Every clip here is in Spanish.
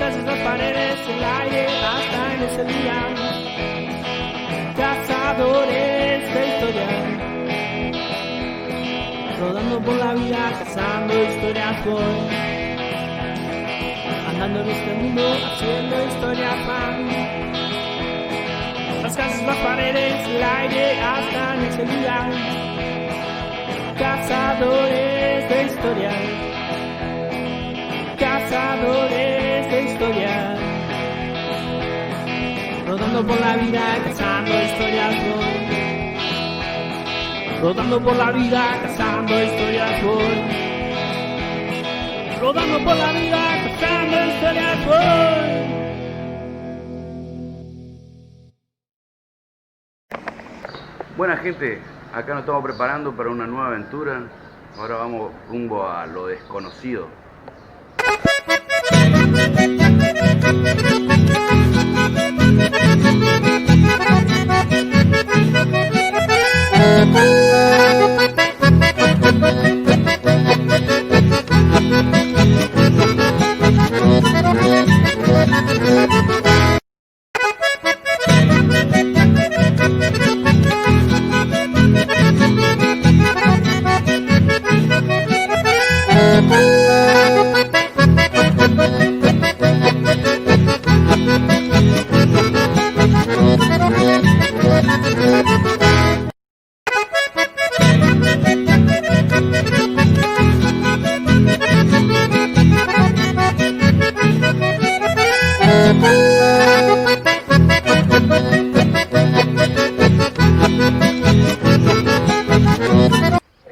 casas, las paredes, el aire, hasta en ese día. Cazadores de historia, rodando por la vida, cazando historias hoy. Andando en este mundo, haciendo historias van. Las casas, las paredes, el aire, hasta en ese día. Cazadores de historia, cazadores de historia, rodando por la vida, cazando historias hoy. Rodando por la vida, cazando historias hoy. Rodando por la vida, cazando historias hoy. Buena gente, acá nos estamos preparando para una nueva aventura. Ahora vamos rumbo a lo desconocido.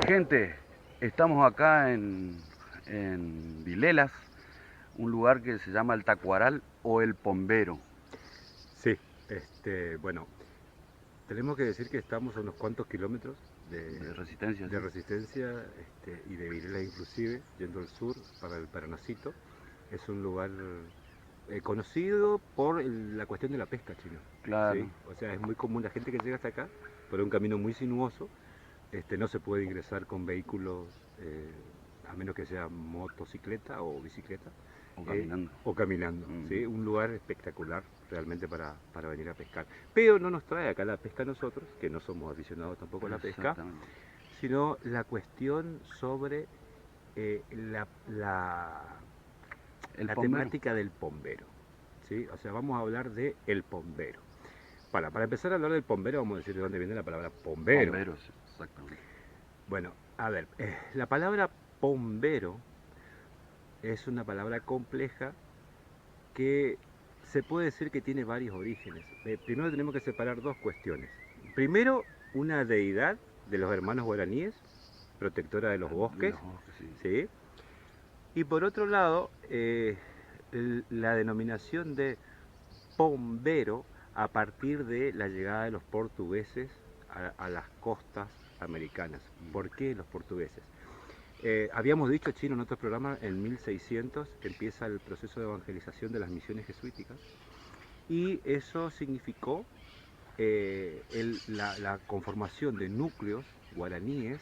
Gente, estamos acá en Vilelas, un lugar que se llama el Tacuaral o el Pombero. Sí, bueno, tenemos que decir que estamos a unos cuantos kilómetros De Resistencia. de Resistencia y de Vilela inclusive, yendo al sur para el Paranacito. Es un lugar conocido por la cuestión de la pesca, chino. Claro. ¿Sí? O sea, es muy común la gente que llega hasta acá por un camino muy sinuoso. No se puede ingresar con vehículos a menos que sea motocicleta o bicicleta. O caminando. ¿Sí? Un lugar espectacular realmente para venir a pescar. Pero no nos trae acá la pesca a nosotros, que no somos aficionados tampoco a la pesca, sino la cuestión sobre la temática del pombero. ¿Sí? O sea, vamos a hablar de el pombero. Para empezar a hablar del pombero, vamos a decir de dónde viene la palabra pombero. Pombero, sí, exactamente. Bueno, a ver, la palabra pombero es una palabra compleja que se puede decir que tiene varios orígenes. Primero tenemos que separar dos cuestiones. Primero, una deidad de los hermanos guaraníes, protectora de los bosques, ¿sí? Y por otro lado, la denominación de pombero a partir de la llegada de los portugueses a las costas americanas. ¿Por qué los portugueses? Habíamos dicho, Chino, en otro programa, en 1600 empieza el proceso de evangelización de las misiones jesuíticas y eso significó la conformación de núcleos guaraníes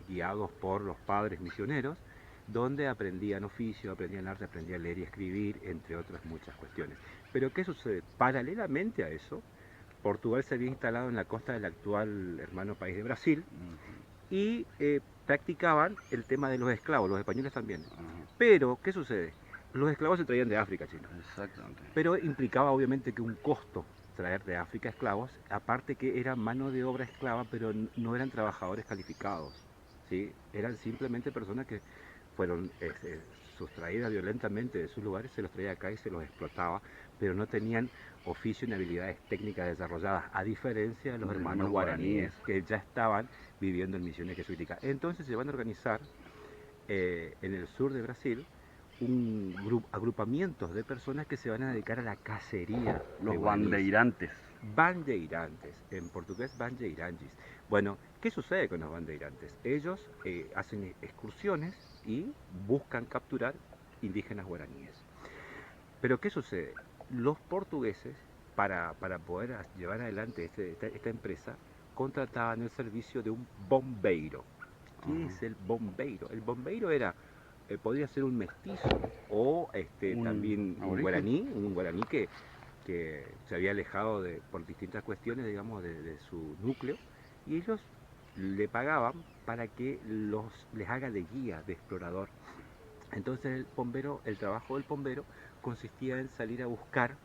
guiados por los padres misioneros, donde aprendían oficio, aprendían arte, aprendían a leer y escribir, entre otras muchas cuestiones. Pero ¿qué sucede? Paralelamente a eso, Portugal se había instalado en la costa del actual hermano país de Brasil y practicaban el tema de los esclavos, los españoles también. Pero, ¿qué sucede? Los esclavos se traían de África, Chino. Exactamente. Pero implicaba obviamente que un costo traer de África esclavos, aparte que era mano de obra esclava, pero no eran trabajadores calificados, ¿sí? Eran simplemente personas que fueron sustraídas violentamente de sus lugares, se los traía acá y se los explotaba, pero no tenían oficio ni habilidades técnicas desarrolladas, a diferencia de los hermanos guaraníes, que ya estaban viviendo en misiones jesuíticas. Entonces se van a organizar en el sur de Brasil agrupamientos de personas que se van a dedicar a la cacería. Los bandeirantes. Bandeirantes, en portugués bandeirantes. Bueno, ¿qué sucede con los bandeirantes? Ellos hacen excursiones y buscan capturar indígenas guaraníes. Pero ¿qué sucede? Los portugueses, para poder llevar adelante esta empresa, contrataban el servicio de un bombeiro. ¿Qué es el bombeiro? El bombeiro era podría ser un mestizo o Un también aborigen. un guaraní que se había alejado por distintas cuestiones, digamos, de su núcleo, y ellos le pagaban para que les haga de guía, de explorador. Entonces el trabajo del bombero consistía en salir a buscar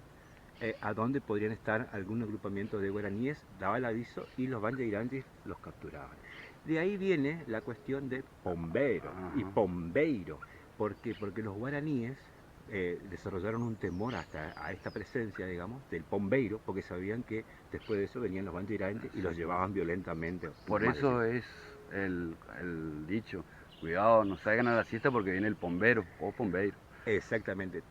a dónde podrían estar algún agrupamiento de guaraníes, daba el aviso y los bandeirandis los capturaban. De ahí viene la cuestión de bombero y Ajá. pombeiro. ¿Por qué? Porque los guaraníes desarrollaron un temor hasta a esta presencia, digamos, del pombeiro, porque sabían que después de eso venían los bandeirantes y los llevaban violentamente, Por más eso decirlo. es el dicho, cuidado, no salgan a la siesta porque viene el pombero o pombeiro. Exactamente.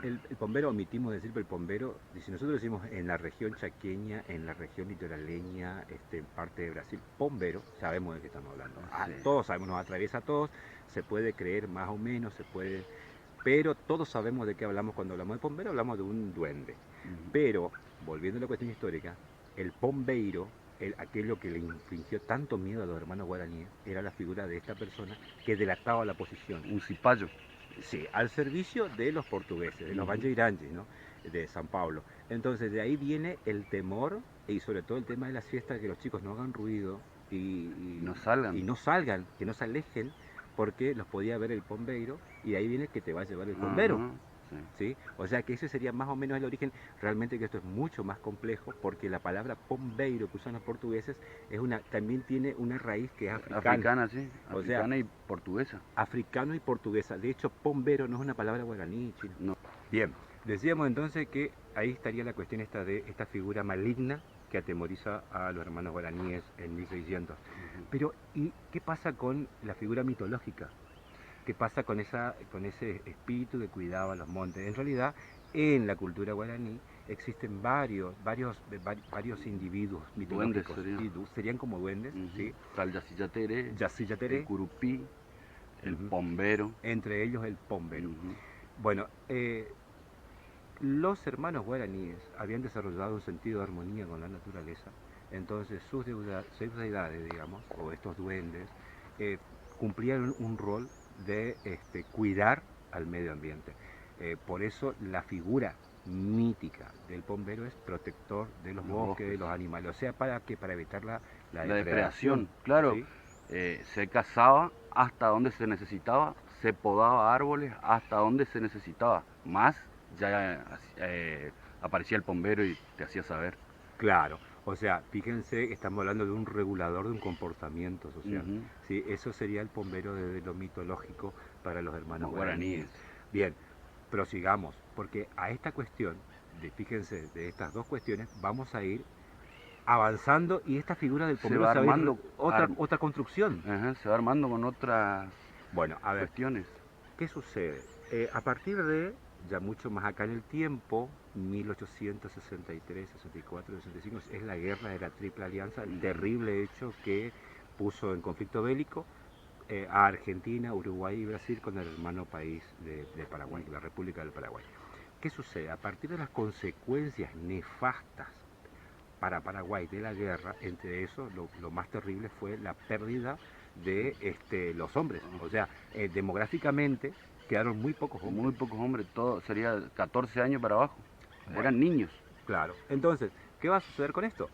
El bombero, omitimos decir, pero el bombero, si nosotros decimos en la región chaqueña, en la región litoraleña, en parte de Brasil, bombero, sabemos de qué estamos hablando. Sí. Todos sabemos, nos atraviesa a todos, se puede creer más o menos, se puede, pero todos sabemos de qué hablamos cuando hablamos de bombero, hablamos de un duende. Ujú. Pero, volviendo a la cuestión histórica, el bombeiro, aquello que le infligió tanto miedo a los hermanos guaraníes, era la figura de esta persona que delataba la posición. Un cipayo. Sí, al servicio de los portugueses, de los Ujú. bandeirandis, ¿no? De San Pablo. Entonces de ahí viene el temor y sobre todo el tema de las fiestas, que los chicos no hagan ruido No salgan. y no salgan, que no se alejen, porque los podía ver el pombeiro y de ahí viene que te va a llevar el bombero. Ajá, sí. ¿Sí? O sea que ese sería más o menos el origen. Realmente que esto es mucho más complejo porque la palabra pombeiro que usan los portugueses también tiene una raíz que es africana. Africana, sí. O sea, Africana y portuguesa. africano y portuguesa. De hecho, bombero no es una palabra guaraní, chino. No. Bien, decíamos entonces que ahí estaría la cuestión esta de esta figura maligna que atemoriza a los hermanos guaraníes en 1600. Pero, ¿y qué pasa con la figura mitológica? ¿Qué pasa con ese espíritu que cuidaba los montes? En realidad, en la cultura guaraní existen varios individuos Duendes mitológicos. serían. Serían como duendes, Ujú. ¿sí? Está el yacillatere, el Yacyyateré, curupí, el Ujú. pombero. Entre ellos el pombero. Ujú. Bueno, los hermanos guaraníes habían desarrollado un sentido de armonía con la naturaleza, entonces sus deidades, digamos, o estos duendes, cumplían un rol de cuidar al medio ambiente. Por eso la figura mítica del bombero es protector de los bosques, de los animales, o sea, ¿para qué? Para evitar la La depredación, depredación, claro. ¿sí? Se cazaba hasta donde se necesitaba, se podaba árboles hasta donde se necesitaba. Más ya aparecía el pombero y te hacía saber. Claro, o sea, fíjense, estamos hablando de un regulador de un comportamiento social. Ujú. ¿Sí? Eso sería el bombero desde lo mitológico para los hermanos Los guaraníes. guaraníes. Bien, prosigamos, porque a esta cuestión, fíjense, de estas dos cuestiones, vamos a ir avanzando y esta figura del Se bombero va se va a ir armando, otra construcción. ajá, se va armando con otras Bueno, a ver, cuestiones. ¿qué sucede? A partir de, ya mucho más acá en el tiempo, 1863, 64, 65, es la guerra de la Triple Alianza, el terrible hecho que puso en conflicto bélico a Argentina, Uruguay y Brasil con el hermano país de Paraguay, la República del Paraguay. ¿Qué sucede? A partir de las consecuencias nefastas para Paraguay de la guerra, entre eso lo más terrible fue la pérdida de los hombres. O sea, demográficamente quedaron muy pocos hombres. Muy pocos hombres, todo sería 14 años para abajo. Bueno. Eran niños. Claro. Entonces, ¿qué va a suceder con esto?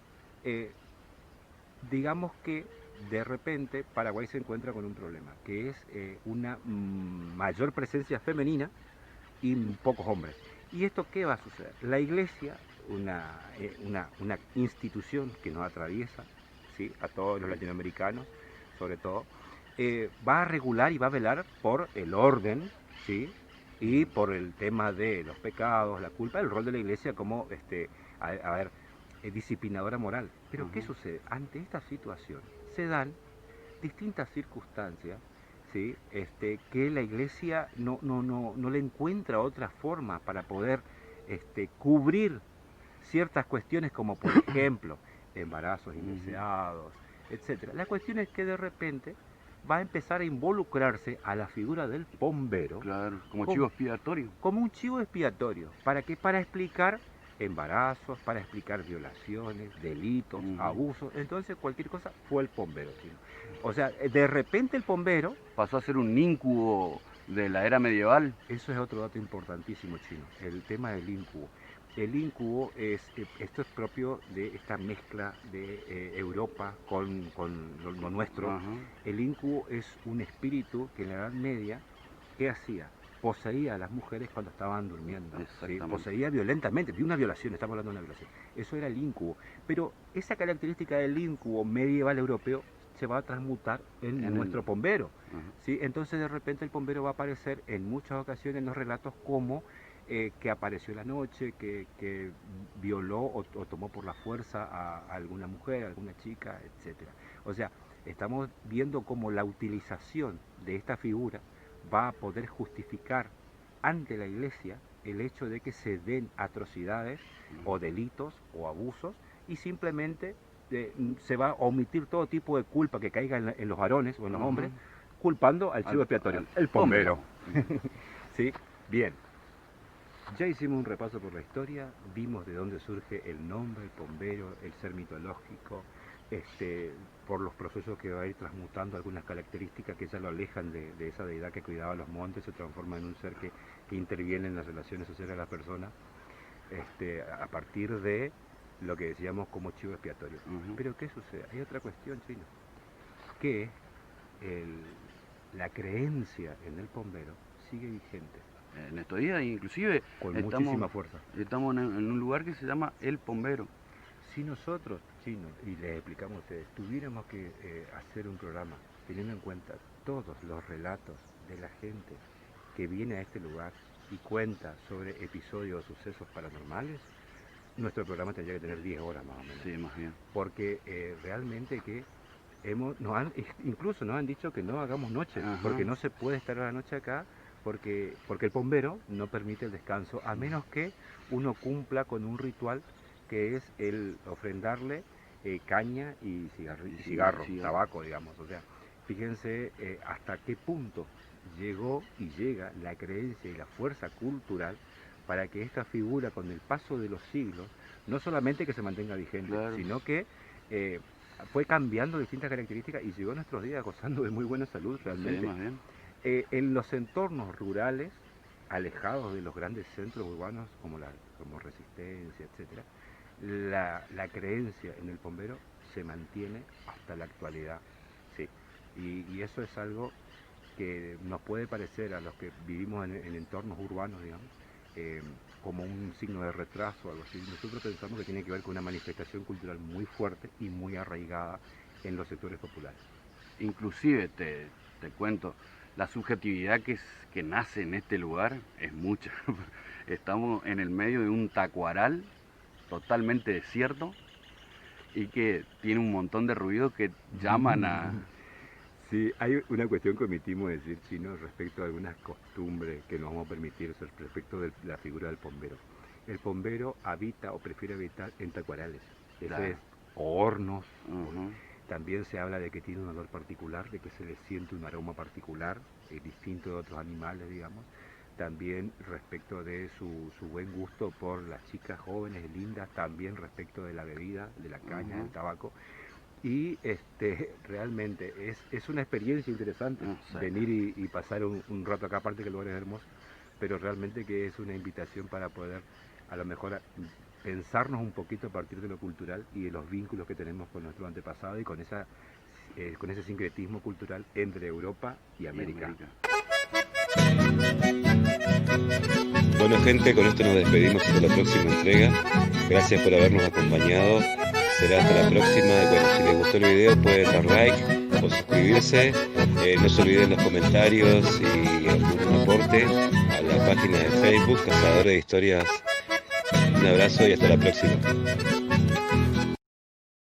Digamos que de repente Paraguay se encuentra con un problema, que es una mayor presencia femenina y pocos hombres. ¿Y esto qué va a suceder? La iglesia, una institución que nos atraviesa, ¿sí? A todos los latinoamericanos, sobre todo, va a regular y va a velar por el orden, ¿sí? Y por el tema de los pecados, la culpa, el rol de la iglesia como, disciplinadora moral. Pero ¿qué sucede? Ante esta situación se dan distintas circunstancias, ¿sí? Que la iglesia no le encuentra otra forma para poder cubrir ciertas cuestiones como por ejemplo embarazos indeseados, etcétera. La cuestión es que de repente va a empezar a involucrarse a la figura del bombero, Claro, como chivo expiatorio. como un chivo expiatorio. ¿Para qué? Para explicar embarazos, para explicar violaciones, delitos, abusos. Entonces cualquier cosa fue el bombero, ¿sí? O sea, de repente el bombero pasó a ser un incubo de la era medieval. Eso es otro dato importantísimo, Chino, el tema del incubo. El incubo esto es propio de esta mezcla de Europa con lo nuestro. Ajá. El incubo es un espíritu que en la Edad Media, ¿qué hacía? Poseía a las mujeres cuando estaban durmiendo. ¿Sí? Exactamente. Poseía violentamente, de una violación, estamos hablando de una violación. Eso era el incubo. Pero esa característica del incubo medieval europeo se va a transmutar en nuestro pombero. Ajá. ¿Sí? Entonces de repente el pombero va a aparecer en muchas ocasiones en los relatos como que apareció la noche, que violó o tomó por la fuerza a alguna mujer, a alguna chica, etc. O sea, estamos viendo cómo la utilización de esta figura va a poder justificar ante la Iglesia el hecho de que se den atrocidades o delitos o abusos y simplemente se va a omitir todo tipo de culpa que caiga en los varones o en los hombres, culpando al chivo expiatorio, el pombero. ¿Sí? Bien. Ya hicimos un repaso por la historia, vimos de dónde surge el nombre, el pombero, el ser mitológico, por los procesos que va a ir transmutando algunas características que ya lo alejan de esa deidad que cuidaba los montes, se transforma en un ser que interviene en las relaciones sociales de las personas, a partir de lo que decíamos como chivo expiatorio. Pero ¿qué sucede? Hay otra cuestión, Chino, que la creencia en el pombero sigue vigente. En estos días, inclusive, Con muchísima fuerza. Estamos en un lugar que se llama El Pombero. Si nosotros, Chino, y les explicamos a ustedes, tuviéramos que hacer un programa teniendo en cuenta todos los relatos de la gente que viene a este lugar y cuenta sobre episodios o sucesos paranormales, nuestro programa tendría que tener 10 horas más o menos. Sí, más bien. Porque realmente que incluso nos han dicho que no hagamos noche, Ajá. porque no se puede estar a la noche acá, porque el pombero no permite el descanso, a menos que uno cumpla con un ritual que es el ofrendarle caña y cigarro, tabaco, digamos. O sea, fíjense hasta qué punto llegó y llega la creencia y la fuerza cultural para que esta figura, con el paso de los siglos, no solamente que se mantenga vigente, Claro. sino que fue cambiando distintas características y llegó a nuestros días gozando de muy buena salud realmente. Sí, más bien. En los entornos rurales, alejados de los grandes centros urbanos como Resistencia, etcétera, la creencia en el pombero se mantiene hasta la actualidad. Sí. Y eso es algo que nos puede parecer a los que vivimos en entornos urbanos, digamos, como un signo de retraso o algo así. Nosotros pensamos que tiene que ver con una manifestación cultural muy fuerte y muy arraigada en los sectores populares. Inclusive, te cuento, la subjetividad que nace en este lugar es mucha. Estamos en el medio de un tacuaral totalmente desierto y que tiene un montón de ruidos que llaman a... Sí, hay una cuestión que omitimos decir, Chino, respecto a algunas costumbres que nos vamos a permitir respecto de la figura del pombero. El pombero habita o prefiere habitar en tacuarales, Claro. o hornos. Ujú. También se habla de que tiene un olor particular, de que se le siente un aroma particular, distinto de otros animales, digamos. También respecto de su buen gusto por las chicas jóvenes, lindas, también respecto de la bebida, de la caña, del tabaco. Y realmente es una experiencia interesante venir y pasar un rato acá, aparte que el lugar es hermoso, pero realmente que es una invitación para poder a lo mejor pensarnos un poquito a partir de lo cultural y de los vínculos que tenemos con nuestro antepasado y con ese sincretismo cultural entre Europa y América. Bueno, gente, con esto nos despedimos hasta la próxima entrega. Gracias por habernos acompañado. Será hasta la próxima. Bueno, si les gustó el video pueden dar like o suscribirse. No se olviden los comentarios y algún aporte a la página de Facebook Cazadores de Historias. Un abrazo y hasta la próxima.